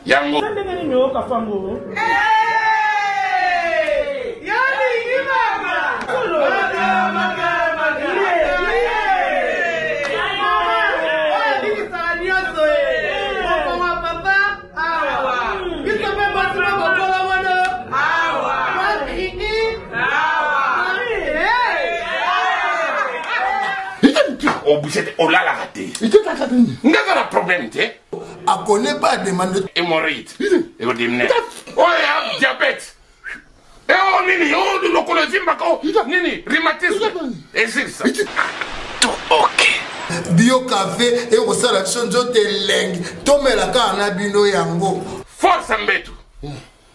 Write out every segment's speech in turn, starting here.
Yango. Oh là la raté. N'a pas de problème, tu sais. A connaît pas demande Hémorroïde. Et vous dites, oh, il y a diabète. Et oh, Nini, oh, de l'oncologie, Nini, rhumatisme. Et c'est ça. Tout ok. Bio café et au sala chonjo te leng. Tome la kana bino yango. Force Mbetu.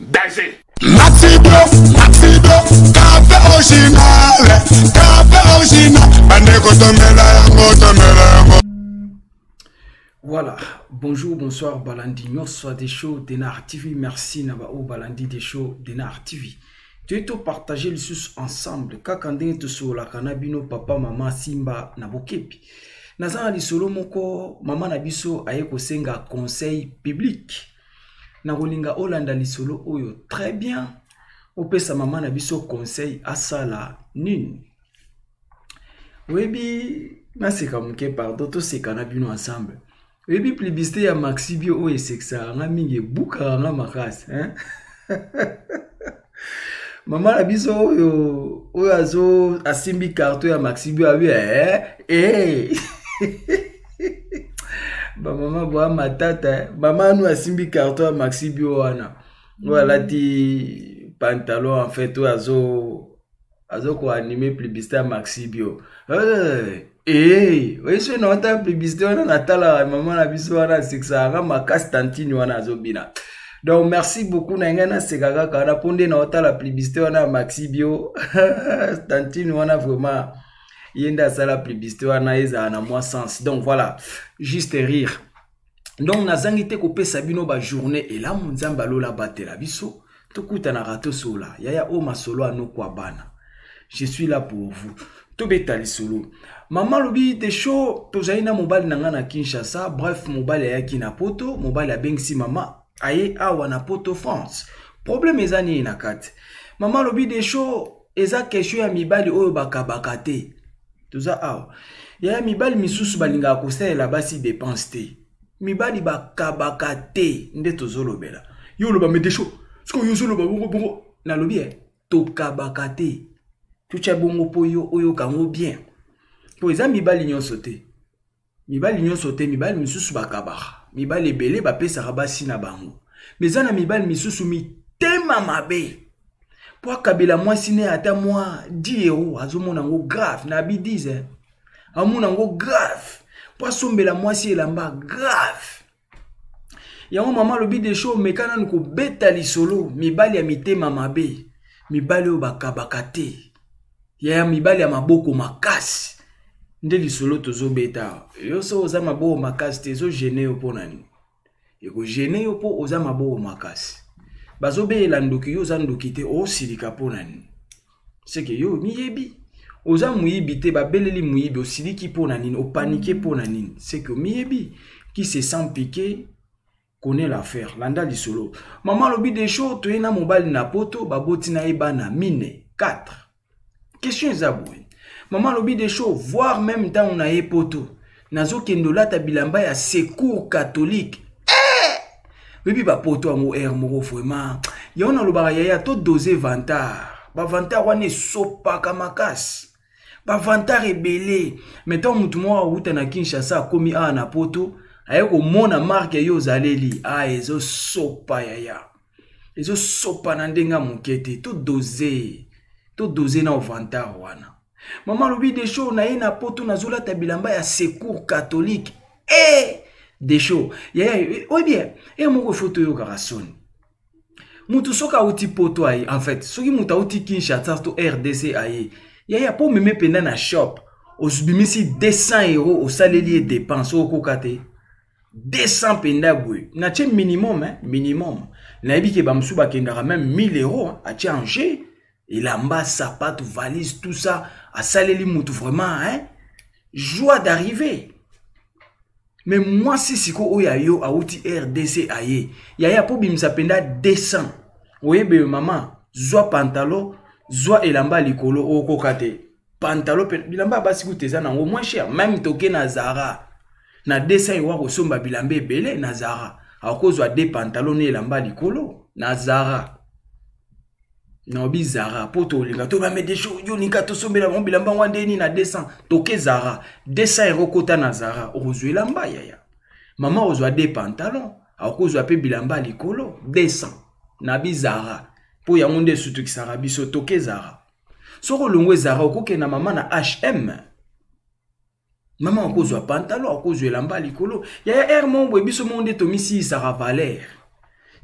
Danger. Maxi Bluff, café original, bandeko tomela yango. Voilà, bonjour, bonsoir, Balandi, soit des shows d'Enar TV, merci Nabao Balandi des shows d'Enar TV. Tu es tout partagé le sus ensemble, kakande te so la kanabino papa mama simba nabokepi. Nazana li solo moko mama nabiso ayeko senga conseil public. Narolinga Olanda li solo oyo très bien. Opesa mama nabiso conseil asala nini. Webi naseka mke pardon to seka nabino ensemble. Webi plébiscité ya Maxibio oyo sexa nga mingi buka nga makasi hein. Mama na biso oyo azo asimbi carton ya Maxibio abi ba mama boa matata mama nous asimbi carton ya Maxibio wana voilà ti pantalon en fait azo ko animer plébiscité ya Maxibio oui, c'est notre publicité, on a la maman la biso wana siksa ma casse tantine wana azobina. Donc merci beaucoup nangana sekaka kana ponde na la publicité wana Maxibio tantine wana vraiment yenda sala publicité wana eza na moi sens. Donc voilà, juste rire. Donc nazangite ko pesa bino ba journée et là munzamba lola batela biso tokuta na rato sola yaya o masolo anokwa bana. Je suis là pour vous. Tobetali solo. Maman lobi des shows tozaina mobile nanga na Kinshasa, bref mobile ya kina poto, mobile ya bengsi mama aye awa na poto France. Problème ezani na kate. Maman lobi des shows eza question ya mibali oyo bakabakate. Toza awa. Ya mibali misusu balinga akosela basi dépense te. Mibali bakabakate nde tozolobela. Yo loba me des shows. Sko yo solo ba bongo na lobi tokabakate. Tucha bongo po yo oyo kango bien. Po eza mibali nyonso te. Mibali nyonso te, mibali misusu bakabaka. Mibali ebele bapesaka basi na bango. Mais na mibali misusu mitema mabe. Po akabela mwasi ne ata mwa 10 euros azomona ngo grave na bi 10 amona ngo grave. Po asombela mwasi elamba grave. Yango mama lobi de show mekana nko beta lisolo mibali ya mitema mabe. Mibali o bakabaka te. Ya mibali ya maboko makasi. Nde lisolo tozo beta. Yo so oza maboko makasi te zo gêner yo pona ni. Eko gêner yo po oza maboko makasi. Bazo be elandoki yo za ndoki te o silika pona ni. C'est que yo miyebi. Oza muyibi te ba beleli muyibi o siliki pona ni, o paniquer pona ni. C'est que miyebi qui se sent piqué connaît l'affaire. Landa lisolo. Maman lobi des shows to ena mobile na poto baboti na ebana mine 4. Question ezaboué. Maman lobi des shows, voire même temps on a eu poto. Nazo kendola ta bilamba ya secours catholique. Bibi ba poto amo moko vraiment. Ya on a lobara ya to doser vantar. Ba vantar wane sopa kamakas. Ba vantar rebelle. Mettons mutu mo awuta na Kinshasa komi a na poto. Ayeko mona marque yo zaleli. Ezo sopa ya. Ezo sopa na ndenga mukete to doser. To doser na vantar wana. Maman lobi des shows na ina poto na zola ta bilamba ya secours catholique. des shows. Oui bien, et mon photo yo garasoni. Mutu soka uti poto aye, en fait, soki muta uti Kinshasa to RDC aye. Yaya pour me penda na shop, osubimisi 200 € au salelier dépense au kokate. 200 penda boué. Na tche minimum, hein, minimum. Na ebi ke bamsu bakendara même 1000 €, hein, a tche Angers. Il a mba sapato, valise, tout ça. A saleli mutu vraiment, hein. Joie d'arriver. Mais moi, si siko oya yo a outi RDC aye. Yaya po bimisa penda 200. Oye be maman, zwa pantalon, zwa elamba likolo o kokate. Pantalon bilamba basi kuteza na moins cher. Même toke na Zara. Na 200 € ko somba bilambe belé na Zara. Ako zwa de pantalon elamba likolo na Zara. Na obi Zara poto linga to ba me de show yo ninka to sombela mo bilamba wandeni na 200 toke Zara 200 € kota na Zara ozwe lamba yaya mama ozwa de pantalon akozwa pe bilamba likolo 200 na bizara po ya ngonde sutu kisara biso toke Zara soko longwe Zara okoke na mama na HM mama akozwa pantalon akozwa lamba likolo yaya er mombo biso monde to misi Zara Valère.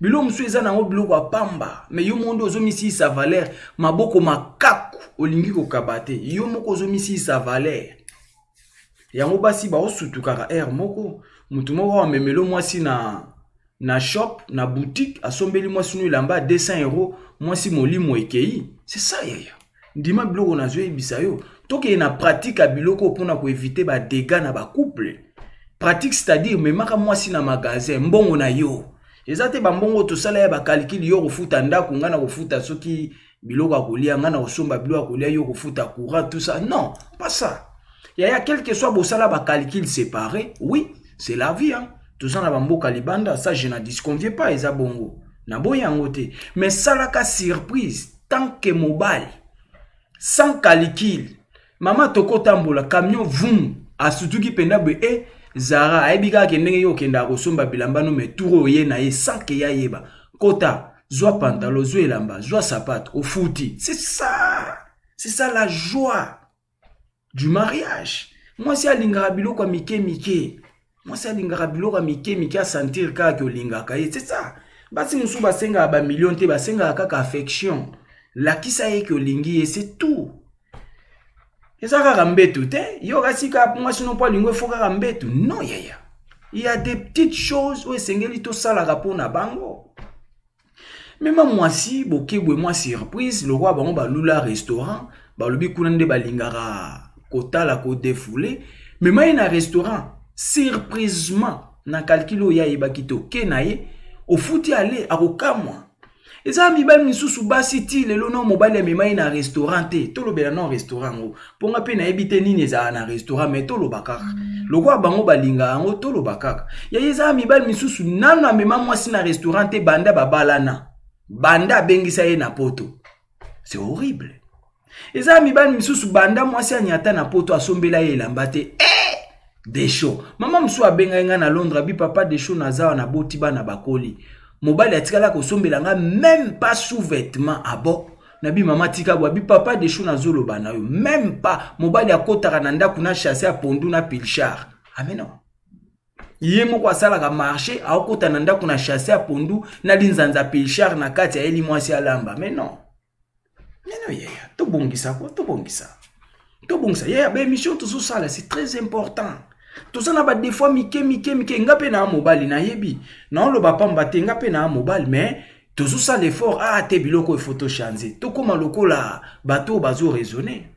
Bilo msu eza na biloko pamba mais yo mondo ozomisi sa valeur maboko makaku olingi ko kabate yo moko ozomisi sa valeur yango basi ba osutukaka moko mutu moko wa memelo mwasi na shop na boutique asombeli mwasi no lamba 200 € mwasi molimo ekei c'est ça yaya ndima biloko na zo ebisa yo toke na pratique a biloko pona ko éviter ba dégâts na ba couple pratique c'est-à-dire memaka mwasi na magasin mbongo na yo. Ezate bambongo to sala ya ba calcul yo kofuta ndako ngana kofuta soki biloko akolia ngana osomba biloko akolia yo kofuta courant tout ça non pas ça yaya quel que soit bo sala ba calcul séparé oui c'est la vie hein tout ça na bamboka libanda ça je n'en disconviens pas eza bongo na boyango te mais sala ka surprise tant que mobile sans calcul mama toko tambola camion vum asutuki penda be Zara aibika kendenge yo kenda kosomba bilamba no me turo ye na ye sans que ya yeba kota zwa pantalon zwa elamba zwa sapato au fouti c'est ça la joie du mariage. Moi si alingara biloko mike moi si alingara biloko mike a sentir ka ke olingaka ye c'est ça basi musu basenga ba million te basenga kaka affection la kisa ye ke olingi ye c'est tout. Et ça rambetu te yo kasika moi sinon pas lingwe foka rambetu non yaya il y a des petites choses où sengeli to sala rapona bango même moi si bokebwe moi surprise le roi bango ba lula restaurant ba lobi kunande ba lingara kotala ko défoulé mais moi na restaurant surprisement na calculo ya ibakito kenaye au fouti aller akokamwa. Et ça mibali misusu basi ti lelo no mobile memai na restaurant te tolo bela no restaurant ngo ponga pe na ebite nini za na restaurant mais tolo bakaka lokwa bango balinga ngo tolo bakaka ya yeza mibali misusu nana mema mwasi na restaurant te banda babalana banda bengisa ye na poto c'est horrible. Eza mibali misusu banda mwasi anyata na poto asombela ye lambate des shows mama msu abenga nga na Londres bi papa des shows na zawa na boti bana bakoli mobile atikala ko sombelanga même pas sous-vêtements abo nabi mama tika bwa bi papa de chou na zolo bana yo même pas mobile akotaka na ndaku na chasser a pondu na pilchar ameno yemo kwa sala ka marché akota na ndaku na chasser a pondu na linzanza pilchar na kati ya eli mwasi alamba mais non yeah to bongisa quoi to bongisa yeah ba émission tout ça là c'est très important. Tout ça n'a pas des fois mike ngape na mobile na yebi na lo ba pamba te ngape na mobile mais tout ça l'effort te biloko photo changer to koma lokola bato bazo raisonner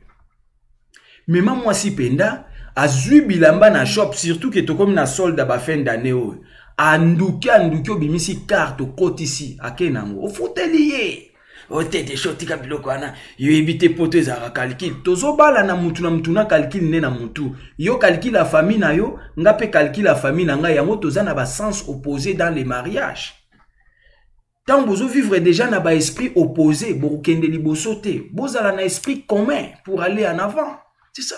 mais moi si penda azui bilamba na shop surtout que to comme na solde ba fin d'année o anduki obimisi carte côté ici akenango o fotelier o te de shotika biloko ana yo ebite poto ezara calcul tozo bala na mutu na calcul ne na mutu yo calcul la famille na yo ngape calcul la famille na nga yango toza na ba sens opposé dans les mariages tant bozo vivre déjà na ba esprit opposé bokende liboso te bozala na esprit commun pour aller en avant c'est ça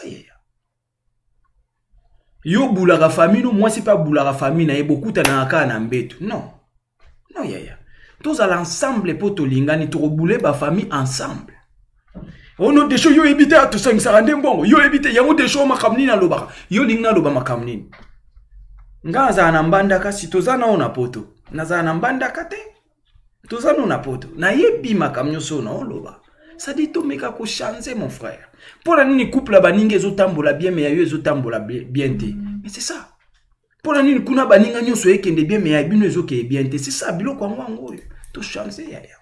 yo boulaka famille no moi c'est pas boulaka famille na beaucoup na ka na mbeto non yaya tous à l'ensemble pour tout lingani to rebouler ba famille ensemble on a des choses yo éviter à tout ça ngisa rande mbongo yo éviter yango des choses makamni na loba yo lingna loba makamni nga nazala na mbandaka si toza nao na poto nazala na mbandaka te toza nao na poto nayebi makambo nyonso na oloba ça dit tomeka ko changer mon frère pour la nini couple baninga ezotambola bien mais yayo ezotambola bien te mais c'est ça pour la nini kuna baninga nyonso ekende bien mais yabino ezoke bien te c'est ça biloko yango to changer yaya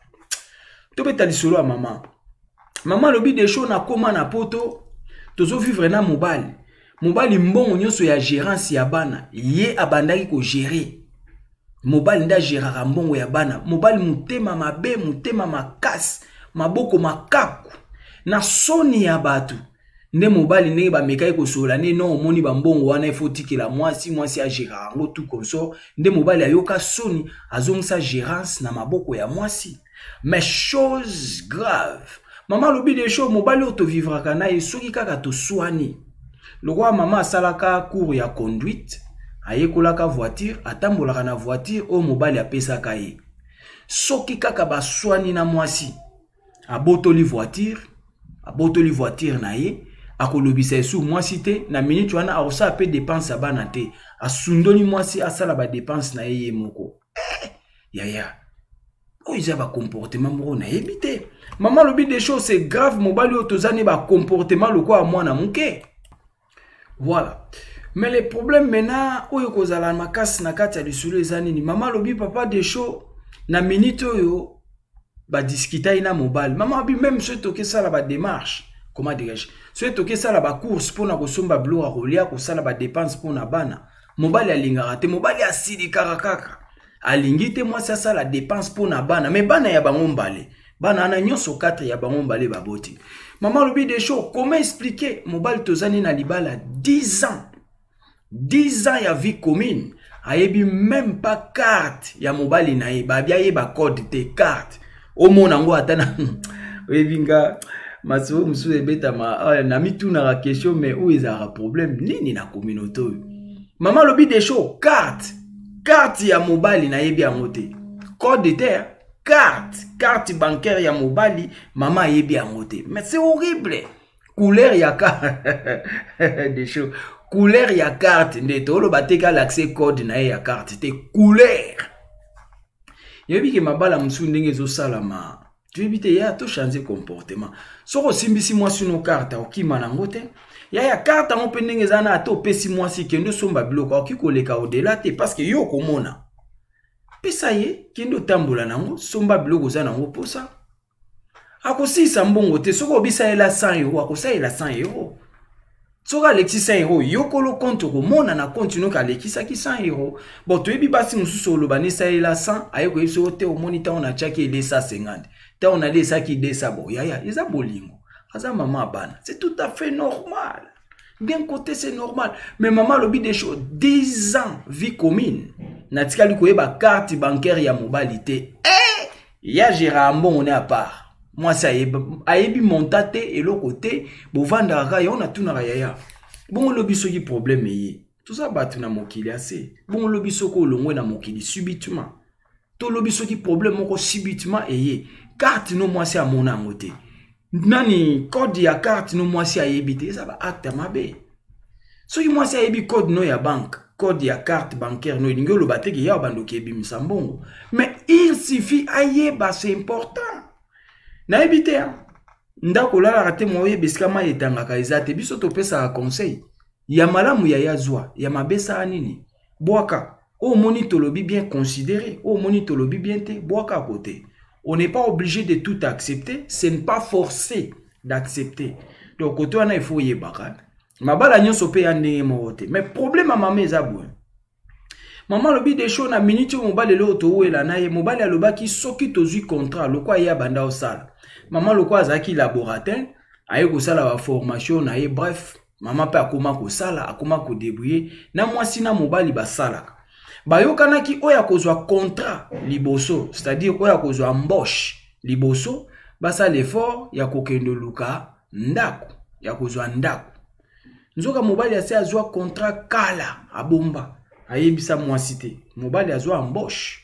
to beta lisolo ya maman lobi des choses na koma na poto tozo vivre na mobali mbongo nyonso ya gérance ya bana ye abandaki ko gérer mobali nda gérera mbongo ya bana mobali mutema mabe mutema makasi maboko makaku na soni ya batu nde mobali ndenge bamekai kosola ne non omoni bambongo wana efotikela mwasi a gérera ngo tout comme ça nde mobali ayoka soni azongisa gérance na maboko ya mwasi mais chose grave maman lobi des choses mobali auto vivra kana esoki kaka to soani le roi maman asalaka cours ya conduite ayekolaka voiture atambolaka na voiture o mobali apesaka ye soki kaka baswani na mwasi abotoli voiture na ye akolobisa esu mwasi te na minute wana aosa pe dépense ya bana te asundoli mwasi asala ba dépense na ye moko yaya oiza ba comportement moko na yebi te maman lobi des choses c'est grave mobali otozani ba comportement loko a mwana muke. Voilà. Mais le problème maintenant, oyo kozala makasi na kati ya lisolo ezani ni maman lobi papa des choses na minute oyo ba discuta ina mobile. Maman lobi même ce toke sala ba démarche, comment dirais-je? Ce toke sala ba course pour na kosomba blo a rolia ko sala ba dépense pour na bana. Mobile alingara te mobile asili karakaka. Alingi te moi ça la dépense pour na bana, mais bana ya bango mbale. Bana ana nyonso 4 ya bango mbale baboti. Maman lobi des choses, comment expliquer mobile tozani na libala 10 ans. 10 ans ya vie commune. Ayebi même pas carte ya mobile na ye. Babia ye ba code te carte. Omo nango atana. Webinga maso musu ebeta na mitu na question mais où ils a problème nini na communauté. Maman lobi des choses, carte ya mobile na yebi amote. Code te carte bancaire ya mobile maman yebi amote. Mais c'est horrible. Couleur ya carte des choses. Couleur ya carte ndeto lo bateka l'accès code na ya carte te couleur. Yebi ke mabala musu ndenge zo salama. Tu évite ya to changer comportement. Soko simbisi moi sur nos cartes okima na ngote. Ya carte on pe ndenge zana ato pesi moi si kendo somba biloko okikoleka au-delà te parce que yo komona. Pesa ye kendo tambola nango somba biloko zana ngo posa. Akosisa mbongo te soko bisa ela 100 euros akosa ela 100 euros. Soka Alexis 100 euros yokolo compte ko mona na continue ka Alexis ki 100 euros. Bon to ebi basi mususu lo banisa ela 100 ayeko yeso te o monita on a chaki ele 150. Ta on a les ça qui desa bo yaya eza bolingo. Aza maman bana, c'est tout à fait normal. Bien côté c'est normal, mais maman lobi des choses 10 ans vie commune. Natika li koyeba carte bancaire ya mobilité. Ya Gérambon on est à part. Moi ça ayebi montate et l'autre côté bo vanda raya on a tout na raya. Bon lobi soki problème yi. Tout ça batu na mokili assez. Bon lobi soko longwe na mokili subitement. To lobi soki problème moko subitement eye. Carte no moi c'est à mon angote. Nani code ya carte no moi c'est ayebite ça va acte mabe. Soki moi c'est ayebi code no ya banque. Code ya carte bancaire no ningo lo bateki ya bando kebi misambongo. Mais il suffit ayeba c'est important. Na ebite ndako la rate moye biskama etangaka ezate biso to pesa conseil. Ya malamu ya yazwa, ya mabesa anini. Boaka, o moni tolobi bien considéré, o moni tolobi bien te, boaka côté. On n'est pas obligé de tout accepter, ce n'est pas forcé d'accepter. Donc côté on a il faut yebaka. Mabala nyonso pe ande mote. Mais problème à maman ezabou. Maman lobi des choses na minute mobile le auto ela na ye mobile alobaki soki tozui contrat lokwa ya banda osala. Maman lokwa azaki laborateur aye ko sala ba formation na ye bref maman pe akoma ko sala akoma ko débrouiller na mwasi na mobile basala. Bayokanaki oya kozwa contrat liboso, c'est-à-dire oya kozwa embauche liboso basa l'effort ya kokendo luka ndako ya kozwa ndako. Nzoka mobile ase azwa contrat kala abomba. Ayebisa mwasi te mobali azwa embauche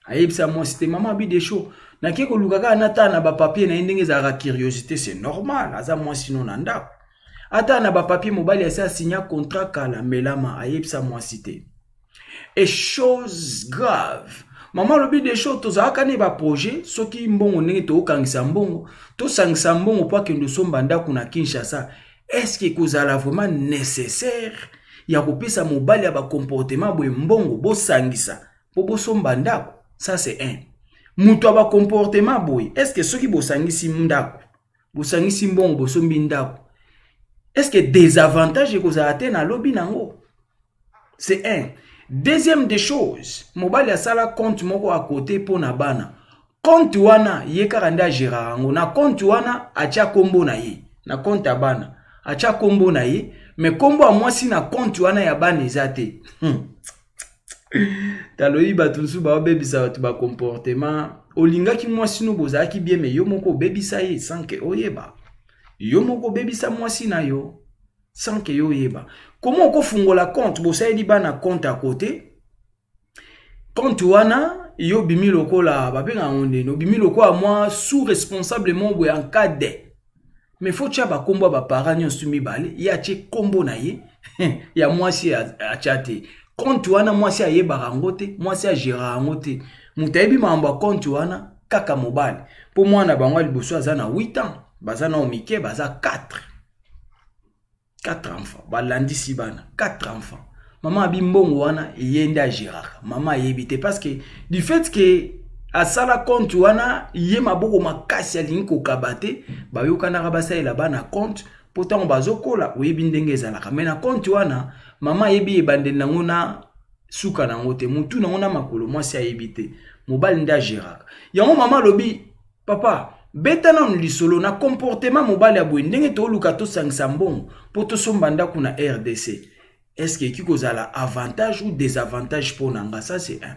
ayebisa mwasi te maman bi des choses na keko lukaka nata na ba papier na ndenge za curiosité c'est normal aza mwasi non ndako ata na ba papier mobali asa signa contrat kala melama ayebisa mwasi te Et chose grave. Maman lobi des choses tozalaka ne ba projet soki mbongo ndenge tokangisa mbongo tosangisa mbongo po akende somba ndako na Kinshasa. Est-ce que kozala vraiment nécessaire ya kopesa mobali ya ba comportement boye mbongo bo sangisa po bo somba ndako? Ça c'est un. Muto ba comportement boye est-ce que soki bo sangisi ndako bo sangisi mbongo bo sombi ndako est-ce que des avantages kozala te na lobi nango? C'est un. Deuxième des choses, mobile ya sala compte moko à côté pour na bana. Compte wana ye karanda gérant na compte wana acha kombo na ye. Na compte ya bana acha kombo na ye, mais kombo a mwasi na compte wana ya bana ezate. Taloyi batunsu ba bebisa tu ba comportement. Olinga ki mwasi no bozaki bien mais yo moko bebisa ye sans que oyeba. Yo moko bebisa mwasi na yo sans que yo yeba. Comment on fungo la compte? Bo sa di bana compte à côté. Compte wana yo bimi loko la bapenga onde no bimi loko a moi sous responsablement bo en cas de. Mais faut tcha ba kombo ba parents nyonso mibale ya che kombo na ye ya mwasi a chate. Compte wana mwasi a yeba rangote, mwasi a gera rangote. Mutayebi mamba compte wana kaka mobile. Pour moi na bango liboso azana 8 ans, bazana omike baza 4 enfants. Balandi sibana. 4 enfants. Maman abimbongo wana yenda gérard. Maman yebite parce que du fait que à sala compte wana yema boko makasi alinko kabate ba yokana rabasa ela bana compte pourtant bazokola oyebi ndenge ezalaka mais na compte wana maman yebi ebande nangona suka nango te mutu nangona makolo mwasi ayebite mobali nda gérard. Yango maman lobi papa beta na lisolo na comportement mobile ya boye ndenge to luka to sangisa mbongo po to sombanda kuna RDC. Est-ce que qui kozala avantage ou désavantage pour nanga? Ça c'est un.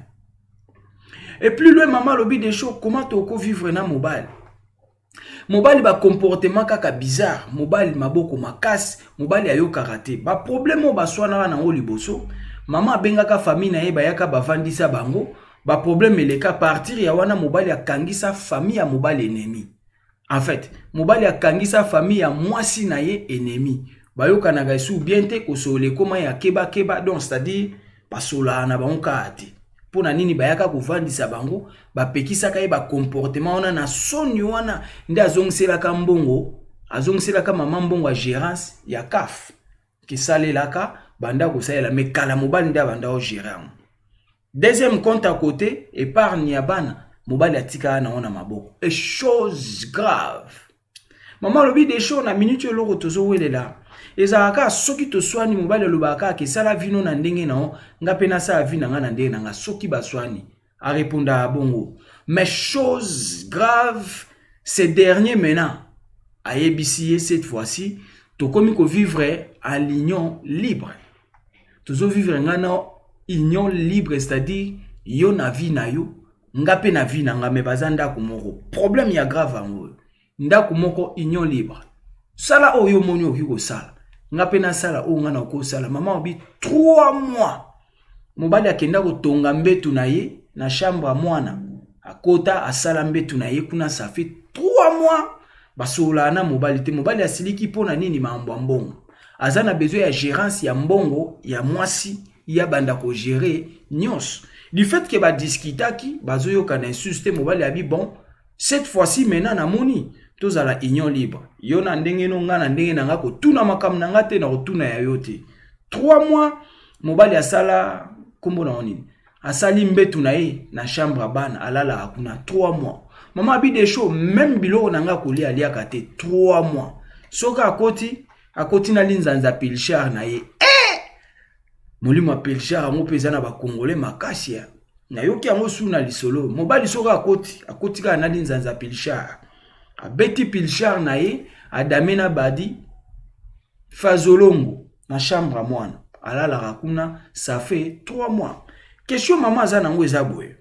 Et plus loin maman lobi des choses comment to ko vivre na mobile. Mobile ba comportement kaka bizarre, mobile maboko makasi, mobile ayo karaté. Ba problème ba swana na ngo liboso. Maman bengaka famille na ye ba yaka bavandisa bango. Ba problème eleka partir ya wana mobile ya kangisa famille ya mobile ennemi. En fait, mobile ya kangisa famille ya mwasi na ye ennemi. Bayoka na gaisu bien te kosole koma ya keba donc c'est-à-dire basola na bango ati. Pona nini bayaka kovandisa bango bapekisaka ye ba comportement wana na soni wana nde azongiselaka mbongo azongiselaka mama mbongo ya gérance ya CAF kisalelaka banda kosalela mais kala mobile nde banda o gérant. Deuxième compte à côté, épargne ya bana, mobile atika na ona maboko. Et chose grave. Maman lobi des choses na minute loko tozo welela. Ezaka soki to swani mobile lobaka ke sala vino na ndenge na ngape na sa vina nga na ndenge na nga soki baswani. A répondre à bongo. Mais chose grave, ces derniers maintenant a yebisiye cette fois-ci to komi ko vivre en l'union libre. Tozo vivre ngana union libre, c'est-à-dire yo na vie na yo ngape na vie na nga me bazanda kumoko problème ya grave ango ndaku moko union libre sala oyo moni okiko sala ngape na sala o ngana ko sala maman obi 3 mois mobali akenda ko tonga mbetu na ye na chambre a mwana akota asala mbetu na ye kuna ça fait 3 mois basola na mobali te mobali asiliki pona nini mambo mbongo azana besoin ya gérance ya mbongo ya mwasi ya banda ko gérer nyos du fait que ba discutaki bazoyo kana insulte mobali abi bon cette fois-ci maintenant na moni tozala union libre yo na ndenge no nga na ndenge na nga ko tuna makam na nga te na ko tuna ya yote 3 mois mobali asala kombo na onini asali mbetu na ye na chambre bana alala akuna 3 mois maman abi des choses même bilo na nga ko lia liaka te 3 mois soka akoti na linzanza pilchar na ye Molimo appelle char ngo pezana ba congolais makasia na yoki yango suna lisolo mobali soka akoti ka na linzanza pilchar abeti pilchar na ye adamena badi fazolongo na chambre mwana alala rakuna ça fait 3 mois question maman azana ngo ezabwe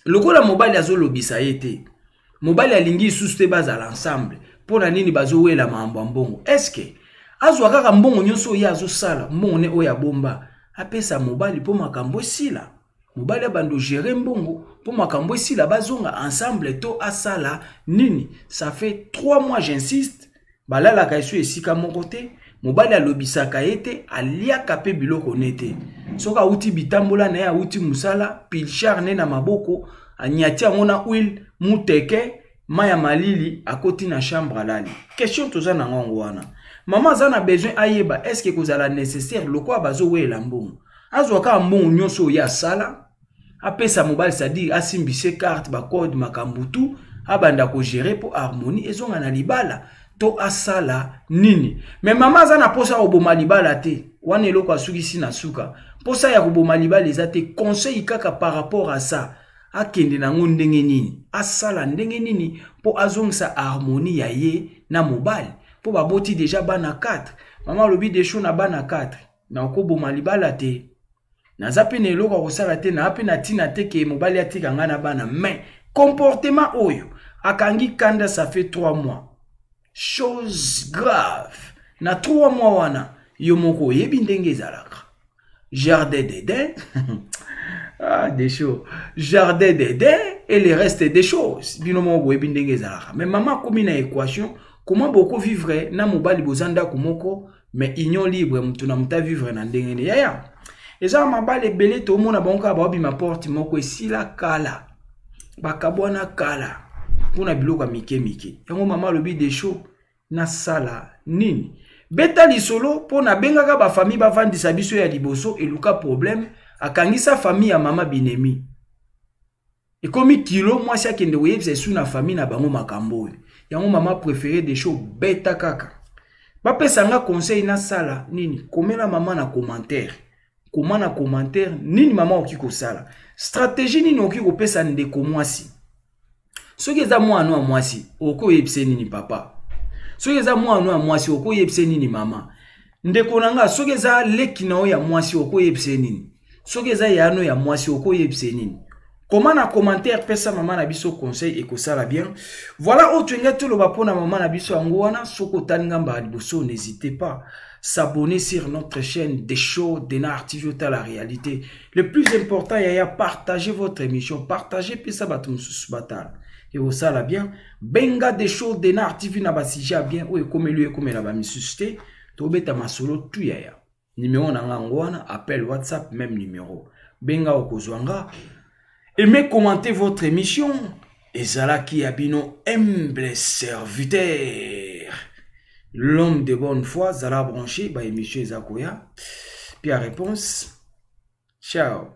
lokola mobali azolobisa yete mobali alingi suste bazala ensemble pona nini bazowela mambo mbongo est-ce que azwa kaka mbongo nyonso ya azosala mbongo ne oya bomba apesa mobali po makambo sila mobali bando gérer mbongo po makambo sila bazonga ensemble to asala nini ça fait 3 mois j'insiste balala kaisu esika mon côté mobali alobisaka ete aliaka pe biloko nete soka auti bitambola na ya auti musala pilchar ne na maboko anyati yango na huile muteke maya malili akoti na chambre alali question toza na ngongo wana mama za na besoin ayeba est-ce que kozala nécessaire lokwa bazo wela mbongo azwaka mbongo nyonso ya sala apesa mobali c'est-à-dire asimbise carte ba code makambutu abanda ko gérer pour harmonie ezonga na libala to asala nini mais mama za na posa oboma libala te wana eloko asukisi na suka posa ya koboma libala eza te conseil kaka par rapport à ça akende nango ndenge nini asala ndenge nini po azongisa harmonie ya ye na mobali po baboti déjà bana 4 mama lobi desho na bana 4 na okoboma libala te naza pe na eloko kosala te na pe na tina te ke mobali atika nga na bana mais comportement oyo akangi kanda ça fait 3 mois chose grave na 3 mois wana yo moko yebi ndenge ezalaka jardin d'Éden ah des choses jardin d'Éden et le reste des choses binomo bo yebi ndenge ezalaka mais maman komi na équation comment beaucoup vivre na mobali bozanda kumoko mais union libre mutu na muta vivre na ndenge ne yaya eza mabale belé to mona bonka ba ma porte moko esila kala bakabwana kala pona biloko mike yango mama lobi des choses na sala nini beta lisolo pona bengaka ba famille ba vandisa biso ya liboso eluka problème akangisa famille ya mama binemi ekomi kilo mwasi akende oyebisa esu na famille na bango makambo yango mama préféré des choses beta kaka bapesanga conseil na sala nini komela mama na commentaire comment na commentaire nini mama oki kosala stratégie nini oki kopesa ndeko mwasi soki eza mwana wa mwasi oko yebise nini papa soki eza mwana wa mwasi oko yebise nini mama ndeko nanga soki eza leki na ya mwasi oko yebise nini soki eza yano ya mwasi oko yebise nini comment na commentaire pesa mama na biso conseil ekosala bien voilà autre ngati lo bapona mama na biso yango wana soko taninga mba liboso n'hésitez pas s'abonner sur notre chaîne des shows d'Enar TV à la réalité. Le plus important, il y a partager votre émission, partager puis ça batum sous batal. Et au ça là bien, benga des shows d'Enar TV na basija bien ou comme lui comme la ba mi susté, to beta masolo tout ya. Numéro na ngwana, appel WhatsApp même numéro. Benga okozwanga. Aimez commenter votre émission et zala qui abino humble serviteur. L'homme de bonne foi, Zala branché, bah émission Zakoya. Puis à réponse, ciao.